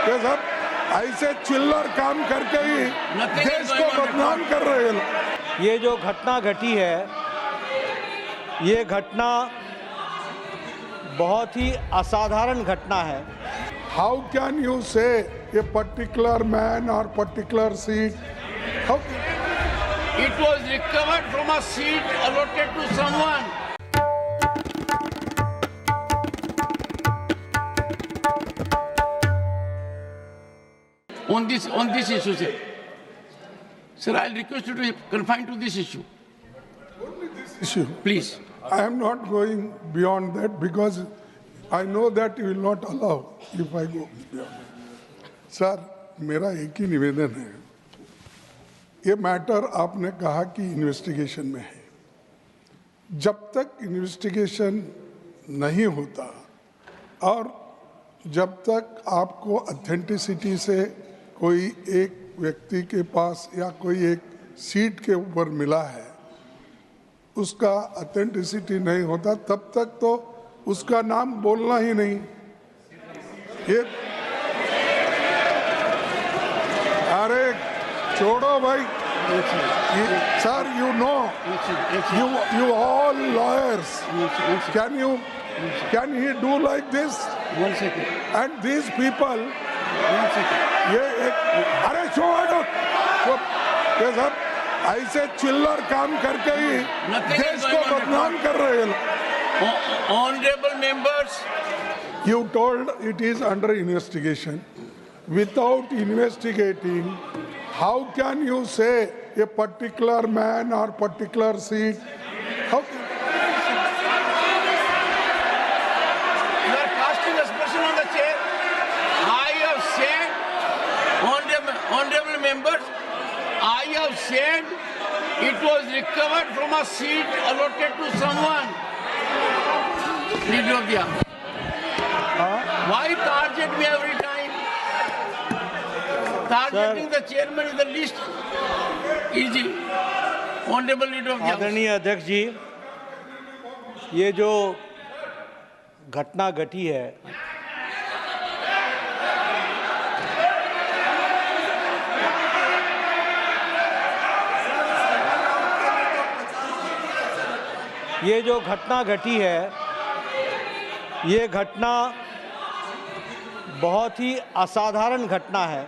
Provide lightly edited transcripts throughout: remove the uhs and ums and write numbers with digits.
ये सब ऐसे चिल्लर काम करके ही देश को बदनाम कर रहे हैं। ये जो घटना घटी है, ये घटना बहुत ही असाधारण घटना है। हाउ कैन यू से ए पर्टिकुलर मैन और particular seat? How It was recovered from a seat allotted to someone. On this issue, sir. Sir, I'll request you to confine to this issue, issue? please. I am not going beyond that because I know that you will not allow if I go beyond. Sir, मेरा एक ही निवेदन है, ये matter आपने कहा कि investigation में है। जब तक इन्वेस्टिगेशन नहीं होता और जब तक आपको ऑथेंटिसिटी से कोई एक व्यक्ति के पास या कोई एक सीट के ऊपर मिला है, उसका ऑथेंटिसिटी नहीं होता, तब तक तो उसका नाम बोलना ही नहीं। ये अरे छोड़ो भाई, sir, you know, you all lawyers, can he do like this? 1 second. And these people, 1 second. ये एक अरे छोड़ो, ये सब ऐसे चिल्लर काम करके ही देश को बदनाम कर रहे हैं। Honorable members, You told it is under investigation. Without investigating, how can you say a particular man or particular seat? How can, you are casting aspersion on the chair. I have said, honorable members, I have said it was recovered from a seat allotted to someone. Leader of the House. Why target me every time? Targeting the chairman is the least easy. Honorable Leader of the House. आदरणीय अध्यक्ष जी, ये जो घटना घटी है, ये जो घटना घटी है, ये घटना बहुत ही असाधारण घटना है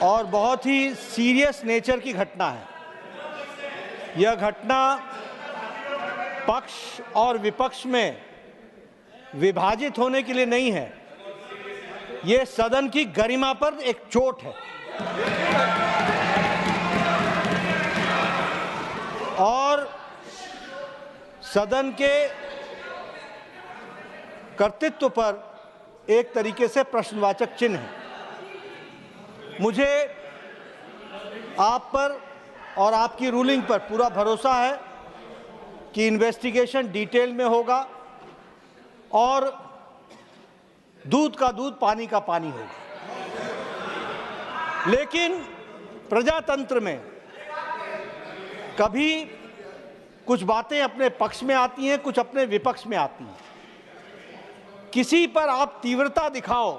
और बहुत ही सीरियस नेचर की घटना है। यह घटना पक्ष और विपक्ष में विभाजित होने के लिए नहीं है, ये सदन की गरिमा पर एक चोट है और सदन के कर्तृत्व पर एक तरीके से प्रश्नवाचक चिन्ह है। मुझे आप पर और आपकी रूलिंग पर पूरा भरोसा है कि इन्वेस्टिगेशन डिटेल में होगा और दूध का दूध, पानी का पानी होगा। लेकिन प्रजातंत्र में कभी कुछ बातें अपने पक्ष में आती हैं, कुछ अपने विपक्ष में आती हैं। किसी पर आप तीव्रता दिखाओ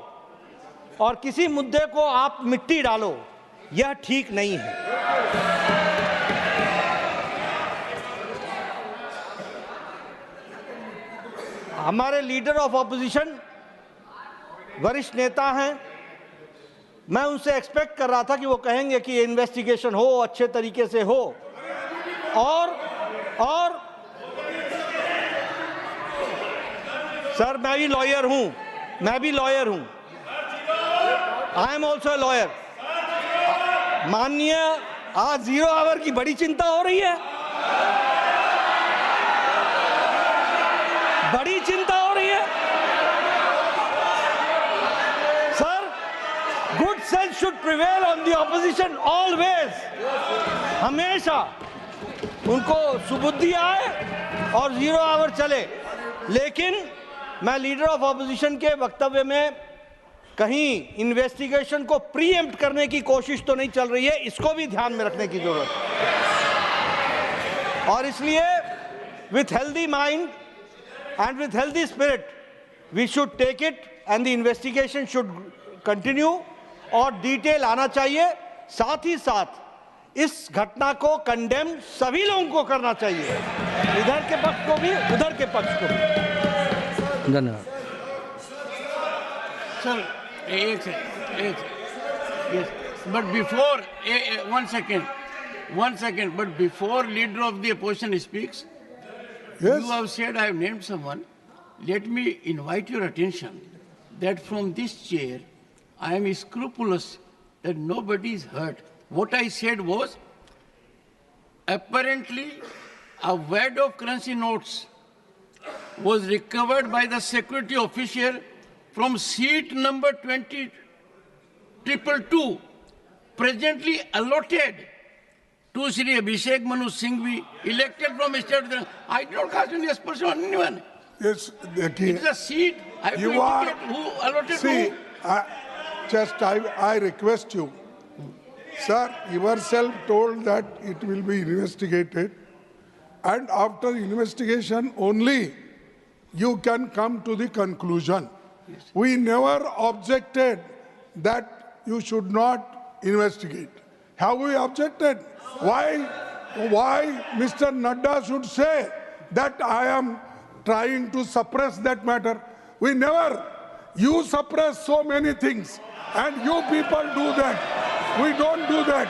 और किसी मुद्दे को आप मिट्टी डालो, यह ठीक नहीं है। हमारे लीडर ऑफ ऑपोजिशन वरिष्ठ नेता हैं, मैं उनसे एक्सपेक्ट कर रहा था कि वो कहेंगे कि इन्वेस्टिगेशन हो, अच्छे तरीके से हो और सर, मैं भी लॉयर हूं, आई एम ऑल्सो लॉयर। माननीय, आज 0 आवर की बड़ी चिंता हो रही है, बड़ी चिंता हो रही है। Sir, good sense should prevail on the opposition always. हमेशा उनको सुबुद्धि आए और 0 आवर चले। लेकिन मैं लीडर ऑफ ऑपोजिशन के वक्तव्य में कहीं इन्वेस्टिगेशन को प्रीएम्प्ट करने की कोशिश तो नहीं चल रही है, इसको भी ध्यान में रखने की जरूरत है। और इसलिए with healthy mind and with healthy spirit, we should take it and the investigation should continue और डिटेल आना चाहिए। साथ ही साथ इस घटना को कंडेम सभी लोगों को करना चाहिए, इधर के पक्ष को भी उधर के पक्ष को भी। धन्यवाद सर। एक yes, but before one second, but before leader of the opposition speaks, Yes. you have said I have named someone. Let me invite your attention that from this chair, I am scrupulous that nobody is hurt. What I said was, apparently, a wad of currency notes was recovered by the security officer from seat number 20222, presently allotted to Sri Abhishek Manu Singhvi, elected from state. I don't cast any aspersion on anyone. Yes, देखिए, It's a seat. I have to You are- indicate who allotted see, who. I request you, sir, yourself told that it will be investigated, and after investigation only you can come to the conclusion. We never objected that you should not investigate. Have we objected? Why Mr. Nadda should say that I am trying to suppress that matter? We never. You suppress so many things, and you people do that. We don't do that.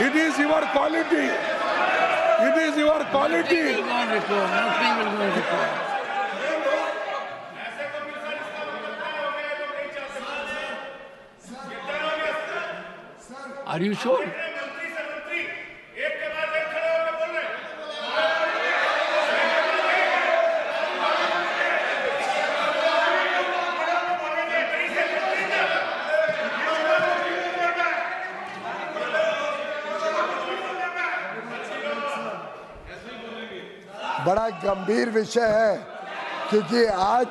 It is your quality. It is your Nothing quality. will go on record. Nothing will go on record. Are you sure? बड़ा गंभीर विषय है, क्योंकि आज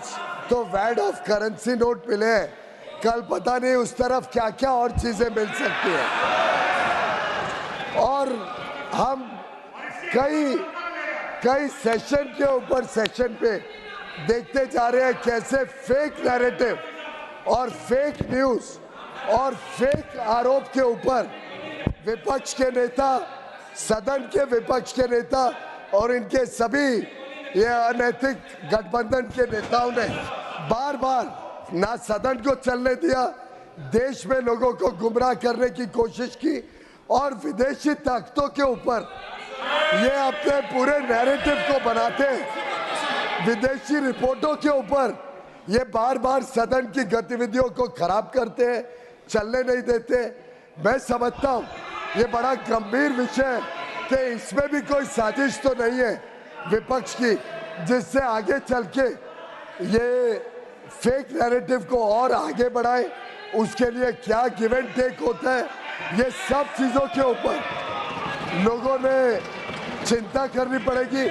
तो वैड of currency note मिले हैं, कल पता नहीं उस तरफ क्या क्या और चीजें मिल सकती हैं। और हम कई सेशन के ऊपर सेशन पे देखते जा रहे हैं कैसे फेक नैरेटिव और फेक न्यूज और फेक आरोप के ऊपर विपक्ष के नेता, सदन के विपक्ष के नेता और इनके सभी ये अनैतिक गठबंधन के नेताओं ने बार बार ना सदन को चलने दिया, देश में लोगों को गुमराह करने की कोशिश की और विदेशी ताकतों के ऊपर ये अपने पूरे नैरेटिव को बनाते हैं। विदेशी रिपोर्टों के ऊपर ये बार बार सदन की गतिविधियों को खराब करते हैं, चलने नहीं देते। मैं समझता हूँ ये बड़ा गंभीर विषय है कि इसमें भी कोई साजिश तो नहीं है विपक्ष की, जिससे आगे चल के ये फेक नैरेटिव को और आगे बढ़ाए। उसके लिए क्या गिव एंड टेक होता है, ये सब चीज़ों के ऊपर लोगों ने चिंता करनी पड़ेगी।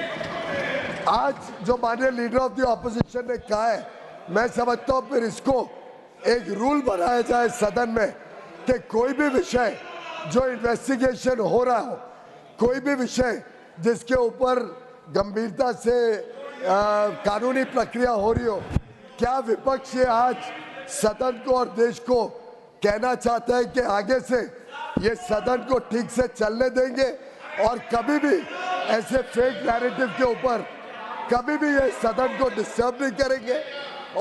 आज जो माननीय लीडर ऑफ द ऑपोजिशन ने कहा है, मैं समझता हूँ फिर इसको एक रूल बनाया जाए सदन में कि कोई भी विषय जो इन्वेस्टिगेशन हो रहा हो, कोई भी विषय जिसके ऊपर गंभीरता से कानूनी प्रक्रिया हो रही हो, क्या विपक्ष ये आज सदन को और देश को कहना चाहता है कि आगे से ये सदन को ठीक से चलने देंगे और कभी भी ऐसे फेक नैरेटिव के ऊपर कभी भी ये सदन को डिस्टर्ब नहीं करेंगे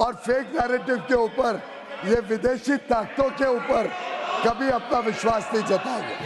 और फेक नैरेटिव के ऊपर ये विदेशी ताकतों के ऊपर कभी अपना विश्वास नहीं जताएंगे।